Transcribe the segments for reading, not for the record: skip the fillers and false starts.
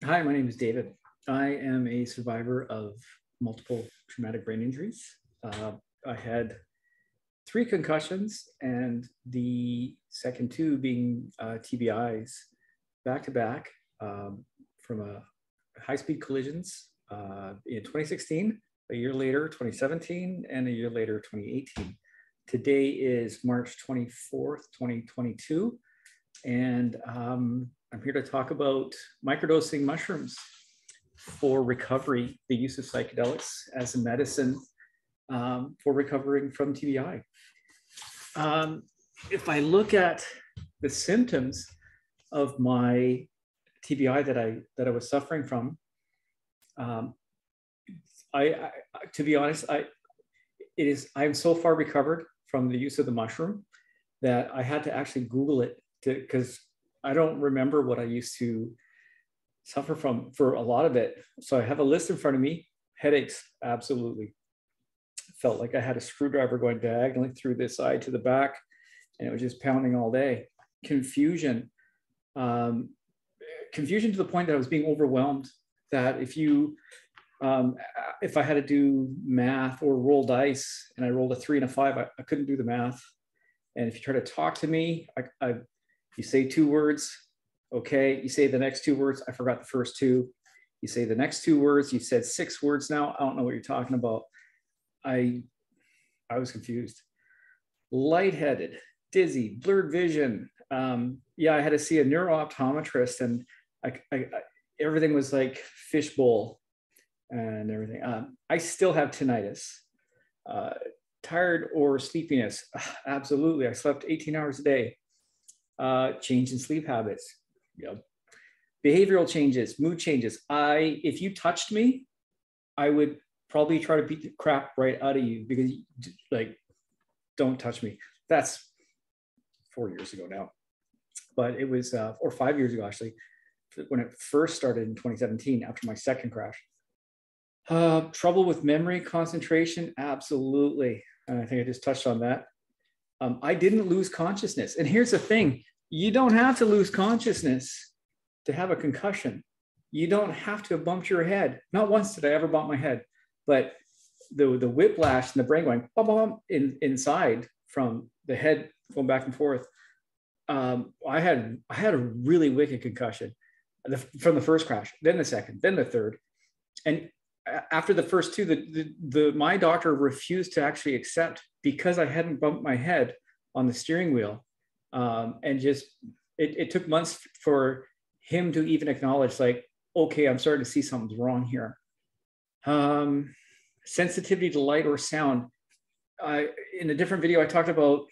Hi, my name is David. I am a survivor of multiple traumatic brain injuries. I had three concussions, and the second two being TBIs back to back from high-speed collisions in 2016, a year later, 2017, and a year later, 2018. Today is March 24th, 2022, and I'm here to talk about microdosing mushrooms for recovery, the use of psychedelics as a medicine for recovering from TBI. If I look at the symptoms of my TBI that I was suffering from, to be honest, I'm so far recovered from the use of the mushroom that I had to actually Google it because I don't remember what I used to suffer from for a lot of it. So I have a list in front of me. Headaches, absolutely. Felt like I had a screwdriver going diagonally through this side to the back, and it was just pounding all day. Confusion to the point that I was being overwhelmed, that if I had to do math or roll dice and I rolled a 3 and a 5, I couldn't do the math. And if you try to talk to me, you say 2 words, okay. You say the next 2 words, I forgot the first 2. You say the next 2 words, you've said 6 words now, I don't know what you're talking about. I was confused. Lightheaded, dizzy, blurred vision. Yeah, I had to see a neuro-optometrist, and everything was like fishbowl and everything. I still have tinnitus. Tired or sleepiness, absolutely. I slept 18 hours a day. Change in sleep habits, behavioral changes, mood changes. If you touched me, I would probably try to beat the crap right out of you because, don't touch me. That's 4 years ago now, but it was, or 5 years ago actually, when it first started in 2017 after my second crash. Trouble with memory, concentration, absolutely. And I think I just touched on that. I didn't lose consciousness. And here's the thing, you don't have to lose consciousness to have a concussion. You don't have to have bumped your head. Not once did I ever bump my head, but the whiplash and the brain going bum, bum, inside from the head going back and forth. I had a really wicked concussion from the first crash, then the second, then the third. And after the first 2, my doctor refused to actually accept because I hadn't bumped my head on the steering wheel. And just, it took months for him to even acknowledge, like, okay, I'm starting to see something's wrong here. Sensitivity to light or sound. In a different video, I talked about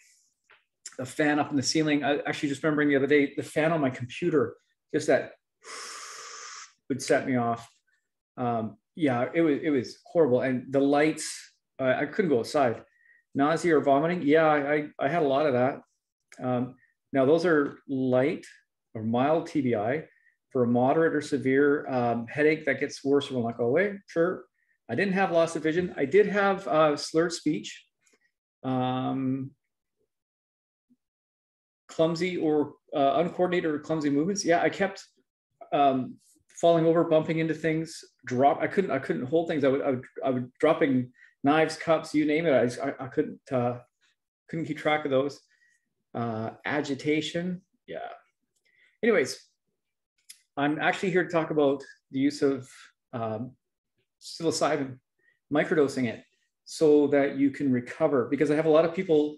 the fan up in the ceiling. I actually just remembering the other day, the fan on my computer, just that would set me off. Yeah, it was horrible. And the lights, I couldn't go outside. Nausea or vomiting, yeah, I had a lot of that. Now those are light or mild TBI. For a moderate or severe headache that gets worse will not go away, sure. I didn't have loss of vision. I did have slurred speech, clumsy or uncoordinated or clumsy movements. Yeah, I kept falling over, bumping into things, I couldn't hold things. I would dropping knives, cups, you name it. I couldn't keep track of those. Agitation, yeah. Anyways, I'm actually here to talk about the use of psilocybin, microdosing it so that you can recover, because I have a lot of people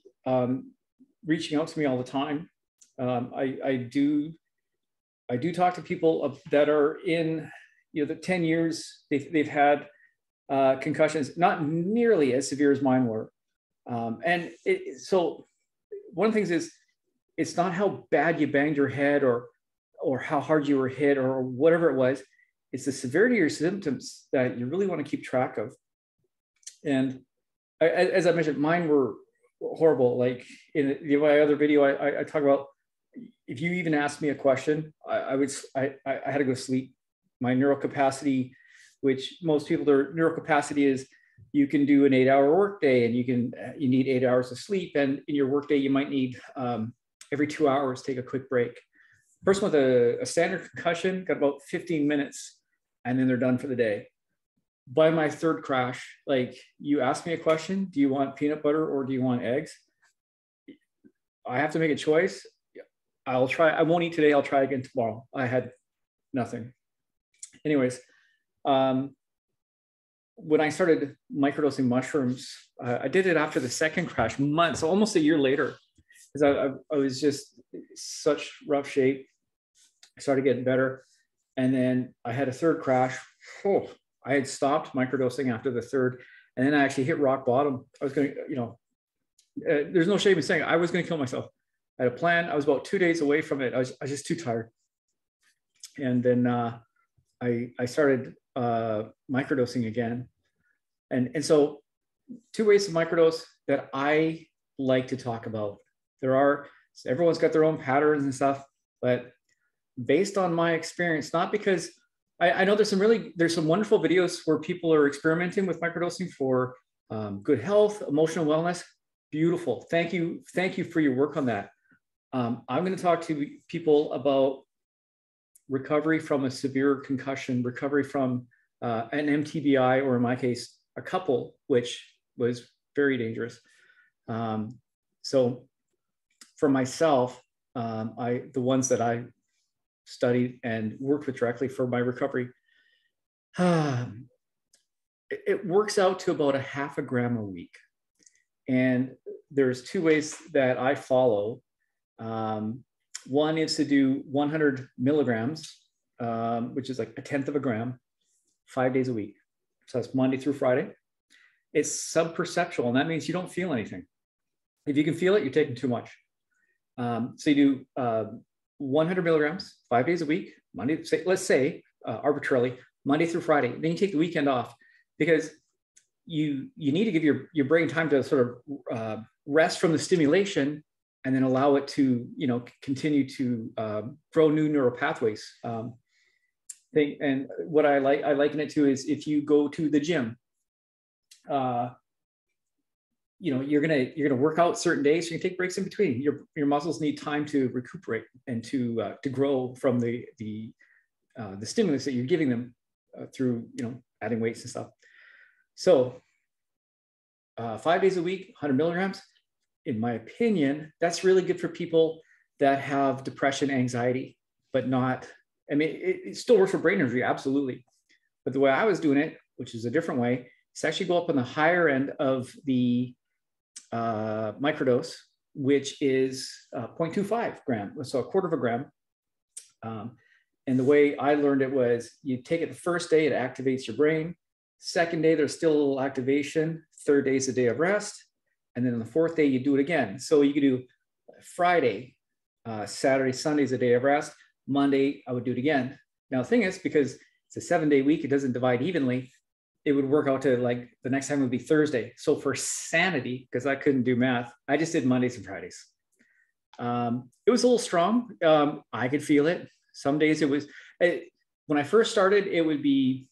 reaching out to me all the time. I do talk to people that are in, the 10 years they've had concussions, not nearly as severe as mine were. So one of the things is, it's not how bad you banged your head or how hard you were hit or whatever it was. It's the severity of your symptoms that you really want to keep track of. And as I mentioned, mine were horrible. Like in my other video, I talk about, if you even asked me a question, I had to go to sleep. My neural capacity, which most people, their neural capacity is, you can do an 8-hour workday and you need 8 hours of sleep. And in your workday, you might need every 2 hours, take a quick break. Person with a standard concussion got about 15 minutes and then they're done for the day. By my third crash, like you ask me a question, do you want peanut butter or do you want eggs? I have to make a choice. I'll try. I won't eat today. I'll try again tomorrow. I had nothing. Anyways, when I started microdosing mushrooms, I did it after the second crash, months, almost a year later, because I was just such rough shape. I started getting better. And then I had a third crash. Oh, I had stopped microdosing after the third. And then I actually hit rock bottom. I was going to, there's no shame in saying I was going to kill myself. I had a plan. I was about 2 days away from it. I was just too tired. And then I started microdosing again. And so 2 ways to microdose that I like to talk about. Everyone's got their own patterns and stuff, but based on my experience, not because I know there's some wonderful videos where people are experimenting with microdosing for good health, emotional wellness. Beautiful. Thank you for your work on that. I'm going to talk to people about recovery from a severe concussion, recovery from an MTBI, or in my case, a couple, which was very dangerous. So for myself, the ones that I studied and worked with directly for my recovery, it works out to about 0.5 grams a week. And there's 2 ways that I follow. One is to do 100 milligrams, which is like 1/10 gram, 5 days a week. So that's Monday through Friday. It's subperceptual, and that means you don't feel anything. If you can feel it, you're taking too much. So you do 100 milligrams, 5 days a week, let's say arbitrarily, Monday through Friday. Then you take the weekend off, because you need to give your brain time to sort of rest from the stimulation, and then allow it to continue to grow new neural pathways. And what I liken it to is if you go to the gym, you're gonna work out certain days, so you can take breaks in between. Your muscles need time to recuperate and to grow from the stimulus that you're giving them through adding weights and stuff. So 5 days a week, 100 milligrams. In my opinion, that's really good for people that have depression, anxiety, but not. I mean, it still works for brain injury, absolutely. But the way I was doing it, which is a different way, is actually go up on the higher end of the microdose, which is 0.25 gram, so 1/4 gram. And the way I learned it was you take it the first day, it activates your brain. Second day, there's still a little activation. Third day is a day of rest. And then on the 4th day, you do it again. So you could do Friday, Saturday, Sunday is a day of rest. Monday, I would do it again. Now, the thing is, because it's a 7-day week, it doesn't divide evenly. It would work out to like the next time would be Thursday. So for sanity, because I couldn't do math, I just did Mondays and Fridays. It was a little strong. I could feel it. Some days when I first started, it would be,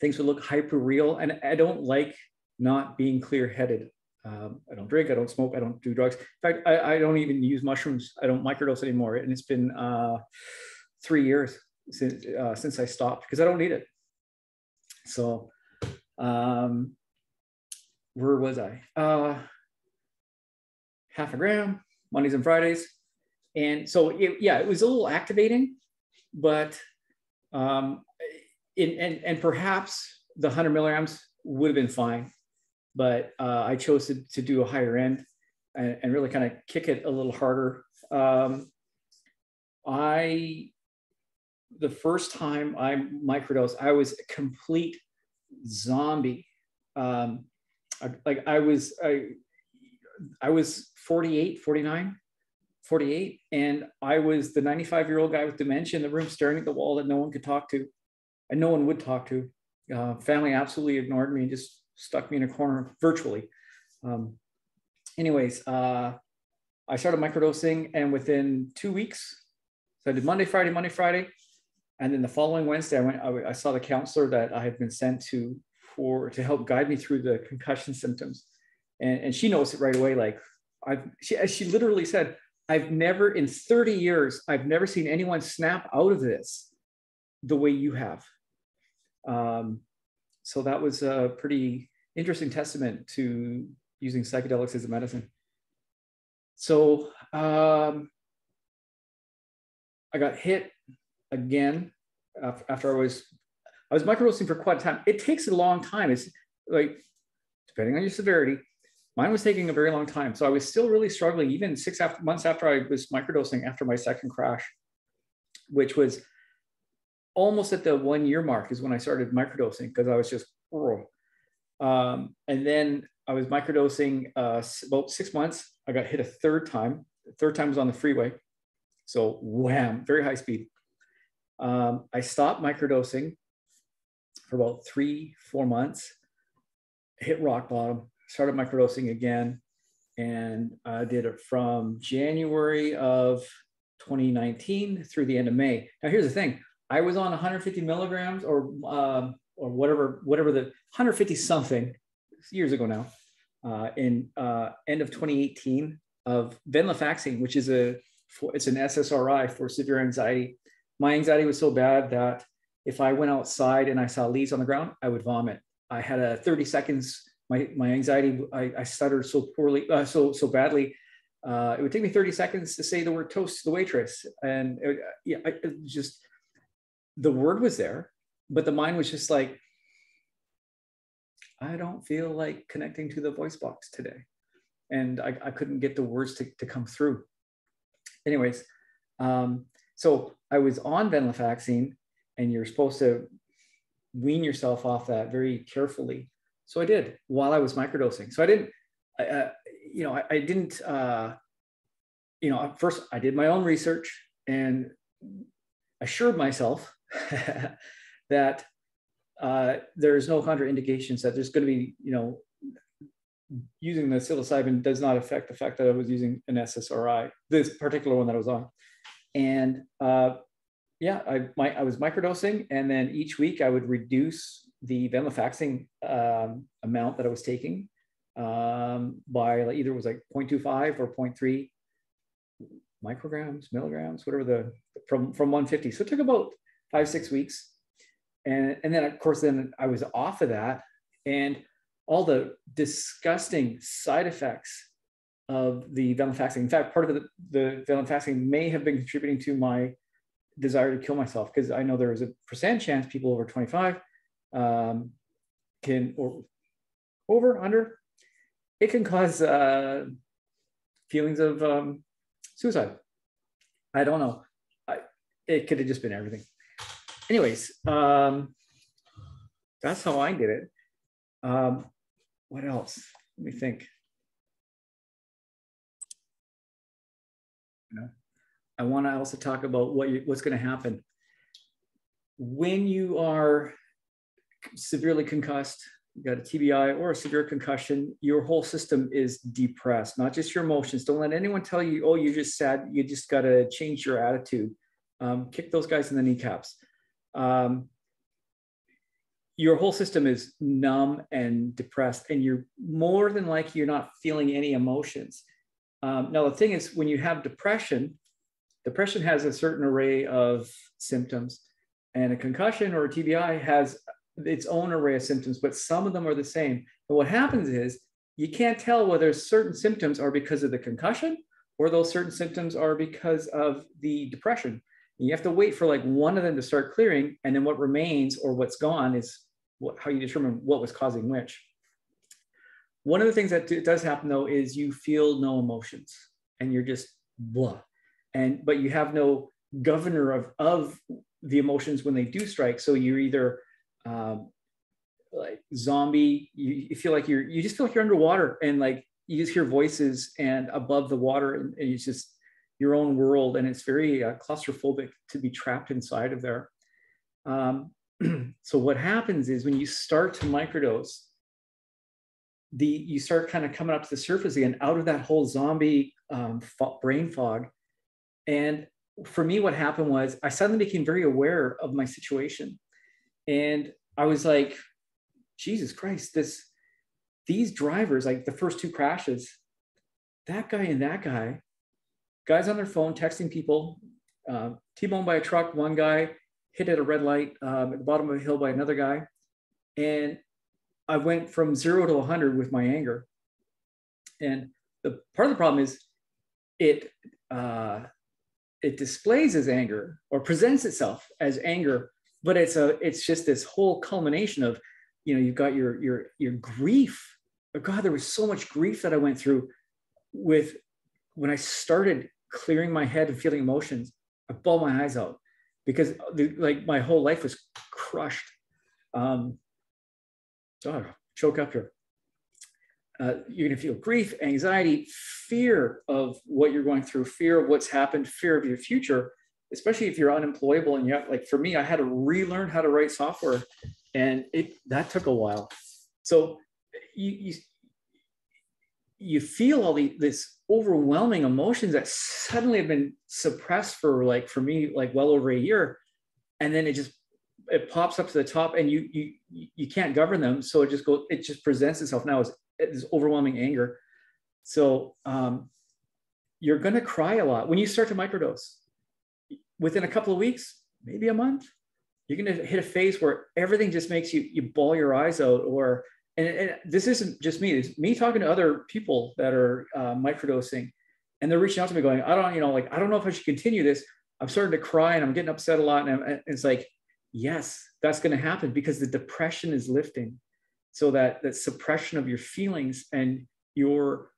things would look hyper real. And I don't like not being clear-headed. I don't drink, I don't smoke, I don't do drugs. In fact, I don't even use mushrooms. I don't microdose anymore. And it's been 3 years since I stopped, because I don't need it. So where was I? 0.5 gram, Mondays and Fridays. And so, it was a little activating, but and perhaps the 100 milligrams would have been fine. But I chose to do a higher end and really kind of kick it a little harder. The first time I microdosed, I was a complete zombie. I was 48, 49, 48, and I was the 95-year-old guy with dementia in the room staring at the wall that no one could talk to, and no one would talk to. Family absolutely ignored me and just stuck me in a corner virtually. Anyways, I started microdosing, and within 2 weeks, so I did Monday, Friday, and then the following Wednesday, I saw the counselor that I had been sent to help guide me through the concussion symptoms, and she noticed it right away. Like she literally said, I've never, in 30 years, I've never seen anyone snap out of this the way you have. So that was a pretty interesting testament to using psychedelics as a medicine. So I got hit again after I was microdosing for quite a time. It takes a long time. It's like, depending on your severity, mine was taking a very long time. So I was still really struggling, even 6 months after I was microdosing after my second crash, which was almost at the 1 year mark is when I started microdosing, because I was just, and then I was microdosing about 6 months. I got hit a third time. The third time was on the freeway. So wham, very high speed. I stopped microdosing for about 3-4 months, hit rock bottom, started microdosing again, and I did it from January of 2019 through the end of May. Now here's the thing, I was on 150 milligrams or whatever the 150 something years ago now, in end of 2018 of venlafaxine, which is it's an SSRI for severe anxiety. My anxiety was so bad that if I went outside and I saw leaves on the ground, I would vomit. I had a 30 seconds. My anxiety, I stuttered so poorly, so badly. It would take me 30 seconds to say the word toast to the waitress. And it just, the word was there, but the mind was just like, I don't feel like connecting to the voice box today. And I couldn't get the words to come through. Anyways, so I was on venlafaxine, and you're supposed to wean yourself off that very carefully. So I did while I was microdosing. So I didn't, first I did my own research and assured myself that there's no contraindications, that there's going to be, using the psilocybin does not affect the fact that I was using an SSRI, this particular one that I was on. And I was microdosing, and then each week I would reduce the venlafaxine amount that I was taking by either it was like 0.25 or 0.3 micrograms, milligrams, whatever from 150. So it took about 5-6 weeks. And then of course, then I was off of that, and all the disgusting side effects of the venlafaxine. In fact, part of the venlafaxine may have been contributing to my desire to kill myself, because I know there is a percent chance people over 25 can, or over, under, it can cause feelings of suicide. I don't know. It could have just been everything. Anyways, that's how I did it. What else? Let me think. I want to also talk about what's going to happen when you are severely concussed. You got a TBI or a severe concussion. Your whole system is depressed, not just your emotions. Don't let anyone tell you, oh, you're just sad. You just got to change your attitude. Kick those guys in the kneecaps. Your whole system is numb and depressed, and you're more than likely you're not feeling any emotions. Now, the thing is, when you have depression has a certain array of symptoms, and a concussion or a TBI has its own array of symptoms, but some of them are the same. And what happens is you can't tell whether certain symptoms are because of the concussion or those certain symptoms are because of the depression. And you have to wait for like one of them to start clearing, and then what remains or what's gone is how you determine what was causing which. One of the things that does happen though is you feel no emotions, and you're just blah. But you have no governor of the emotions when they do strike. So you're either like zombie, you feel like you just feel like you're underwater, and like you just hear voices and above the water, and it's just your own world, and it's very claustrophobic to be trapped inside of there. So what happens is when you start to microdose, you start kind of coming up to the surface again out of that whole zombie brain fog. And for me, what happened was I suddenly became very aware of my situation. And I was like, Jesus Christ, these drivers, like the first two crashes, that guy and that guy guys on their phone texting people, T-boned by a truck, one guy, hit at a red light at the bottom of a hill by another guy. And I went from 0 to 100 with my anger. And the part of the problem is it displays as anger or presents itself as anger, but it's just this whole culmination of, you know, you've got your grief. Oh God, there was so much grief that I went through with when I started clearing my head and feeling emotions. I bawled my eyes out because like my whole life was crushed. God, choke up here. You're going to feel grief, anxiety, fear of what you're going through, fear of what's happened, fear of your future, especially if you're unemployable. And yet, like for me, I had to relearn how to write software, and that took a while. So you feel all this overwhelming emotions that suddenly have been suppressed for me, well over a year. And then it pops up to the top, and you can't govern them. So it just presents itself now as this overwhelming anger. So you're going to cry a lot when you start to microdose. Within a couple of weeks, maybe a month, you're going to hit a phase where everything just makes you bawl your eyes out. And this isn't just me. It's me talking to other people that are microdosing, and they're reaching out to me going, I don't know if I should continue this. I'm starting to cry and I'm getting upset a lot. And it's like, yes, that's going to happen because the depression is lifting. So that suppression of your feelings and your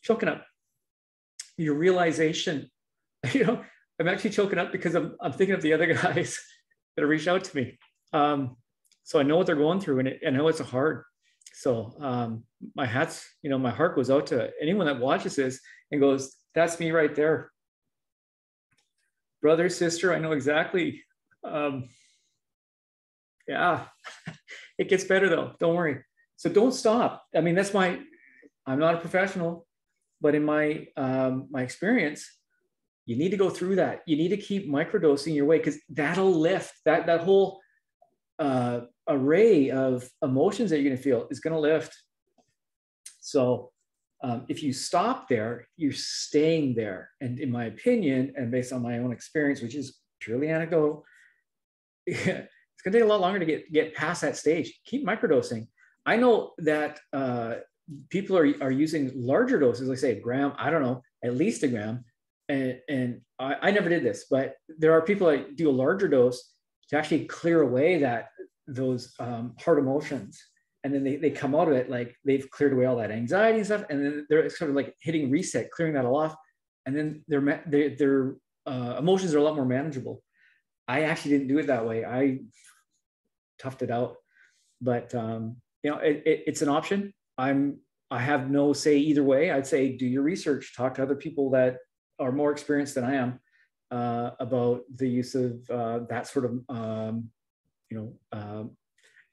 choking up, your realization, I'm actually choking up because I'm thinking of the other guys that have reached out to me. So I know what they're going through, and I know it's hard. So my heart goes out to anyone that watches this and goes, that's me right there. Brother, sister, I know exactly. Yeah, it gets better though. Don't worry. So don't stop. I mean, I'm not a professional, but in my experience, you need to go through that. You need to keep microdosing your way, because that'll lift that whole array of emotions that you're going to feel is going to lift. So if you stop there, you're staying there. And in my opinion, and based on my own experience, which is purely anecdotal, it's going to take a lot longer to get past that stage. Keep microdosing. I know that people are using larger doses, like say a gram, I don't know, at least a gram. And I never did this, but there are people that do a larger dose to actually clear away those hard emotions. And then they come out of it like they've cleared away all that anxiety and stuff. And then they're sort of like hitting reset, clearing that all off. And then their emotions are a lot more manageable. I actually didn't do it that way. I toughed it out, but it's an option. I have no say either way. I'd say do your research, talk to other people that are more experienced than I am about the use of that sort of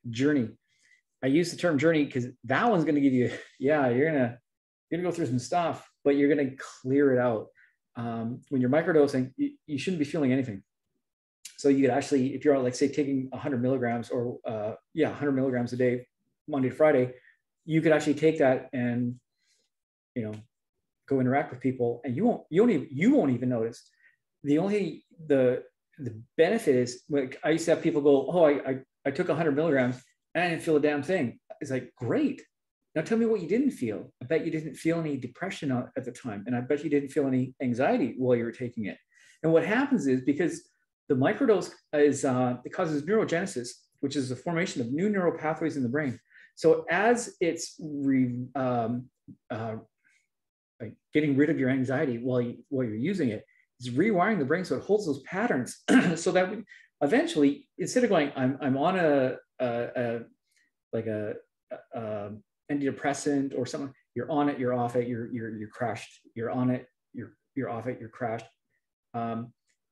journey. I use the term journey because that one's going to give you, you're gonna go through some stuff, but you're going to clear it out. When you're microdosing, you shouldn't be feeling anything. So you could actually, if you're like say taking 100 milligrams or 100 milligrams a day, Monday to Friday, you could actually take that and go interact with people, and you won't even notice. The benefit is, like, I used to have people go, oh, I took 100 milligrams and I didn't feel a damn thing. It's like, great. Now tell me what you didn't feel. I bet you didn't feel any depression at the time, and I bet you didn't feel any anxiety while you were taking it. And what happens is, because the microdose it causes neurogenesis, which is the formation of new neural pathways in the brain. So as it's like getting rid of your anxiety while you're using it, it's rewiring the brain so it holds those patterns, so that eventually, instead of going, I'm on a antidepressant or something, you're on it, you're off it, you're crashed. You're on it, you're off it, you're crashed.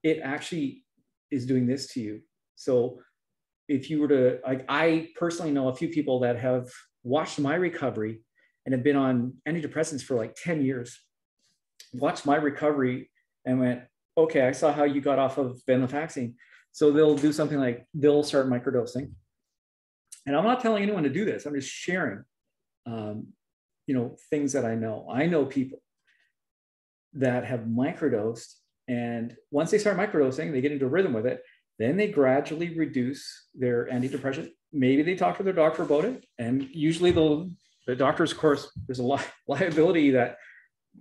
It actually is doing this to you. So if you were to, like, I personally know a few people that have watched my recovery and have been on antidepressants for like 10 years, watched my recovery and went, okay, I saw how you got off of venlafaxine. So they'll do something like they'll start microdosing. And I'm not telling anyone to do this. I'm just sharing, things that I know. I know people. that have microdosed. And once they start microdosing, they get into a rhythm with it. Then they gradually reduce their antidepressant. Maybe they talk to their doctor about it. And usually the doctors, of course, there's a liability that,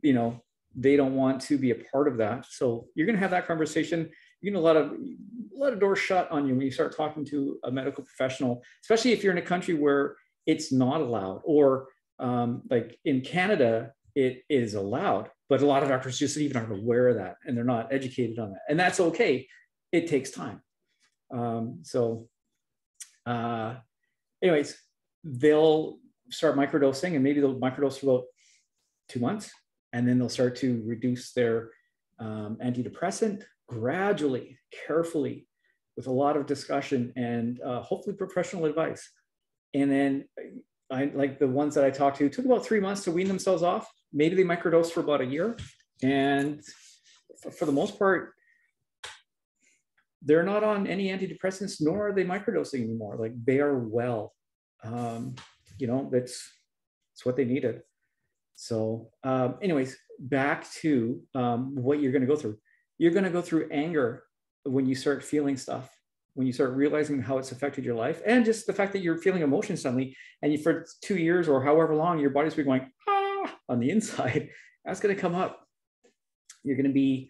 you know, they don't want to be a part of that. So you're going to have that conversation. You're going to let a door shut on you when you start talking to a medical professional, especially if you're in a country where it's not allowed, or like in Canada, it is allowed, but a lot of doctors just even aren't aware of that, and they're not educated on that. And that's okay. It takes time. Anyways, they'll start microdosing, and maybe they'll microdose for about 2 months, and then they'll start to reduce their antidepressant gradually, carefully, with a lot of discussion and hopefully professional advice. And then I like the ones that I talked to, took about 3 months to wean themselves off. Maybe they microdose for about a year. And for the most part, they're not on any antidepressants, nor are they microdosing anymore. Like, they are well. You know, that's what they needed. So anyways, back to what you're going to go through. You're going to go through anger when you start feeling stuff, when you start realizing how it's affected your life, and just the fact that you're feeling emotion suddenly, and for 2 years or however long, your body's been going, ah, on the inside. That's going to come up. You're going to be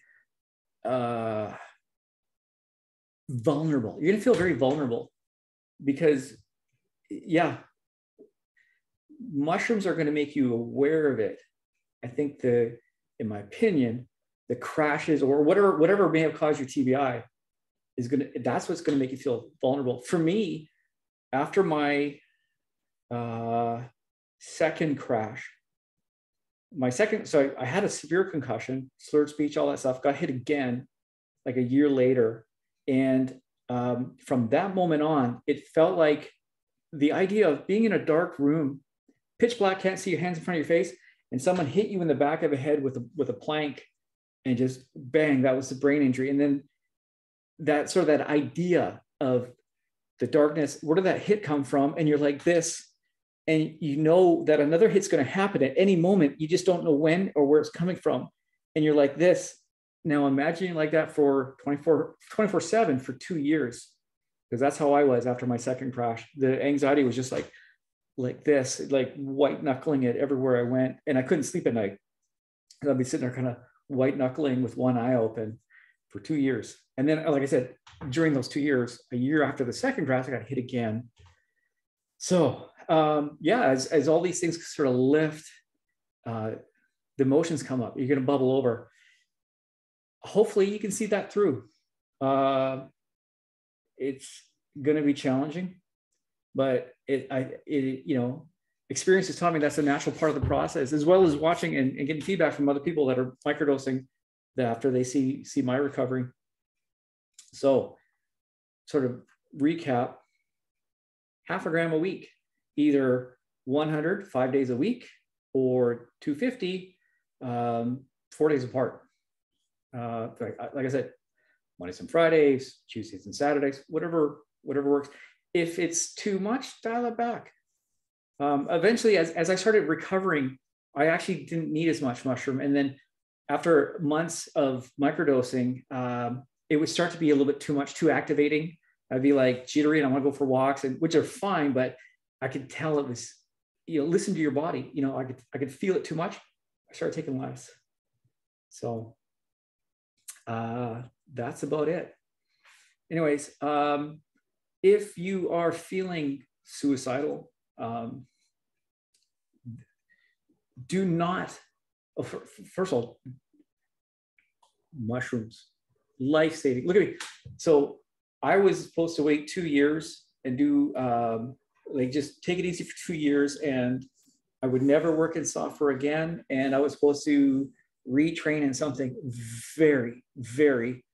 vulnerable. You're going to feel very vulnerable because, yeah, mushrooms are going to make you aware of it. I think in my opinion, the crashes or whatever may have caused your TBI that's what's going to make you feel vulnerable. For me, after my second crash, so I had a severe concussion, slurred speech, all that stuff, got hit again like a year later. And from that moment on, it felt like the idea of being in a dark room, pitch black, can't see your hands in front of your face, and someone hit you in the back of the head with a plank, and just bang, that was the brain injury. And then that idea of the darkness, where did that hit come from? And you're like this, and you know that another hit's going to happen at any moment. You just don't know when or where it's coming from. And you're like this. Now imagine like that for 24/7 for 2 years, because that's how I was after my second crash. The anxiety was just like this, like white knuckling it everywhere I went. And I couldn't sleep at night. I'd be sitting there kind of white knuckling with one eye open for 2 years. And then, like I said, during those 2 years, a year after the second crash, I got hit again. So yeah, as all these things sort of lift, the emotions come up, you're going to bubble over. Hopefully you can see that through. It's going to be challenging, but you know, experience has taught me that's a natural part of the process, as well as watching and getting feedback from other people that are microdosing after they see my recovery. So sort of recap, 0.5 gram a week, either 100 5 days a week, or 250 4 days apart. Like I said, Mondays and Fridays, Tuesdays and Saturdays, whatever works. If it's too much, dial it back. Eventually, as I started recovering, I actually didn't need as much mushroom. And then after months of microdosing, it would start to be a little bit too much, too activating. I'd be like jittery and I want to go for walks, which are fine, but I could tell it was, you know, listen to your body. You know, I could feel it too much. I started taking less. So that's about it. Anyways, if you are feeling suicidal, do not, first of all, mushrooms, life-saving. Look at me. So I was supposed to wait 2 years and do like just take it easy for 2 years, and I would never work in software again. And I was supposed to retrain in something very, very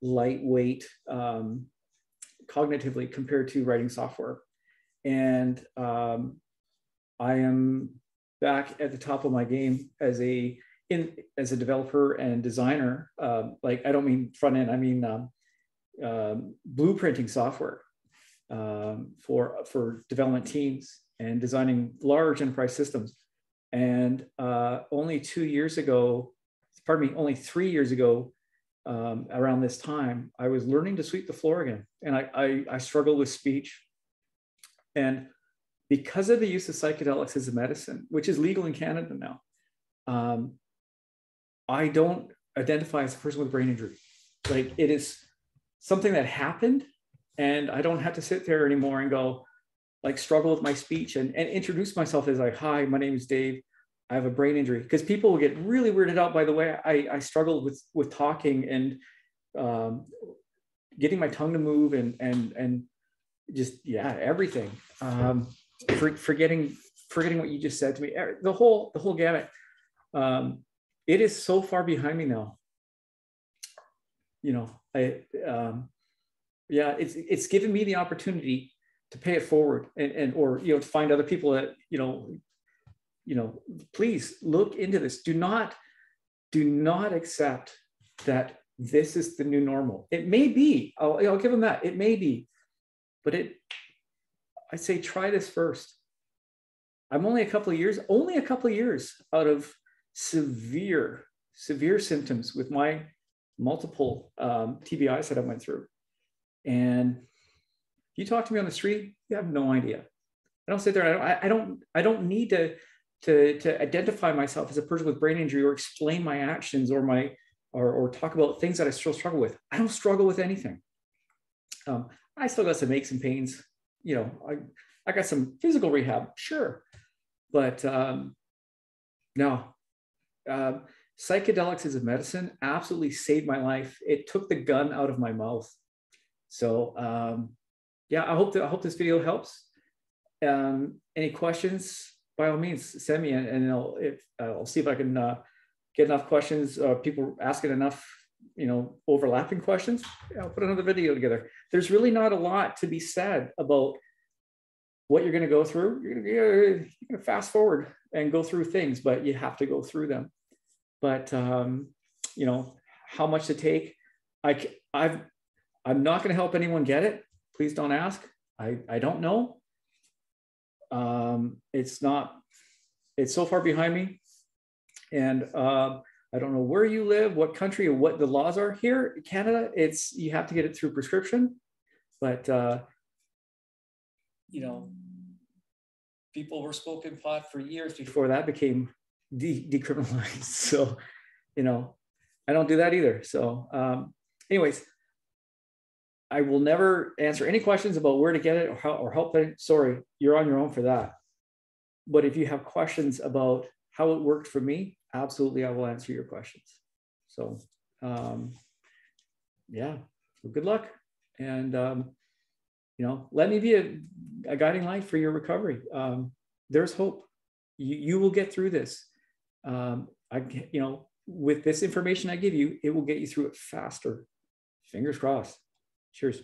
lightweight cognitively compared to writing software. And I am back at the top of my game as a developer and designer. Like, I don't mean front end, I mean blueprinting software for development teams and designing large enterprise systems. And only 2 years ago, pardon me, only 3 years ago, around this time, I was learning to sweep the floor again. And I struggled with speech. And because of the use of psychedelics as a medicine, which is legal in Canada now, I don't identify as a person with brain injury. Like, it is something that happened, and I don't have to sit there anymore and go, like, struggle with my speech and introduce myself as like, hi, my name is Dave. I have a brain injury. Because people will get really weirded out by the way I struggled with talking and getting my tongue to move and just, yeah, everything. Forgetting what you just said to me, the whole gamut. It is so far behind me now. You know, yeah, it's given me the opportunity to pay it forward or, you know, to find other people that, you know, please look into this. Do not accept that this is the new normal. It may be, I'll give them that. It may be, but I say, try this first. I'm only a couple of years out of severe symptoms with my multiple TBIs that I went through. And you talk to me on the street, you have no idea. I don't sit there. I don't need to identify myself as a person with brain injury or explain my actions or talk about things that I still struggle with. I don't struggle with anything. I still got some aches and pains. You know, I got some physical rehab, sure, but no. Psychedelics as a medicine absolutely saved my life. It took the gun out of my mouth. So yeah, I hope this video helps. Any questions, by all means, send me, and I'll see if I can get enough questions. People asking enough, you know, overlapping questions. I'll put another video together. There's really not a lot to be said about what you're going to go through. You're going to fast forward and go through things, but you have to go through them. But you know, how much to take, I'm not going to help anyone get it. Please don't ask. I don't know. It's so far behind me, and I don't know where you live, what country, or what the laws are here in Canada. You have to get it through prescription, but you know, people were smoking pot for years before that became decriminalized. So, you know, I don't do that either. So anyways, I will never answer any questions about where to get it or help it. Sorry, you're on your own for that. But if you have questions about how it worked for me, absolutely, I will answer your questions. So yeah, well, good luck. And you know, let me be a guiding light for your recovery. There's hope. You will get through this. You know, with this information I give you, it will get you through it faster. Fingers crossed. Cheers.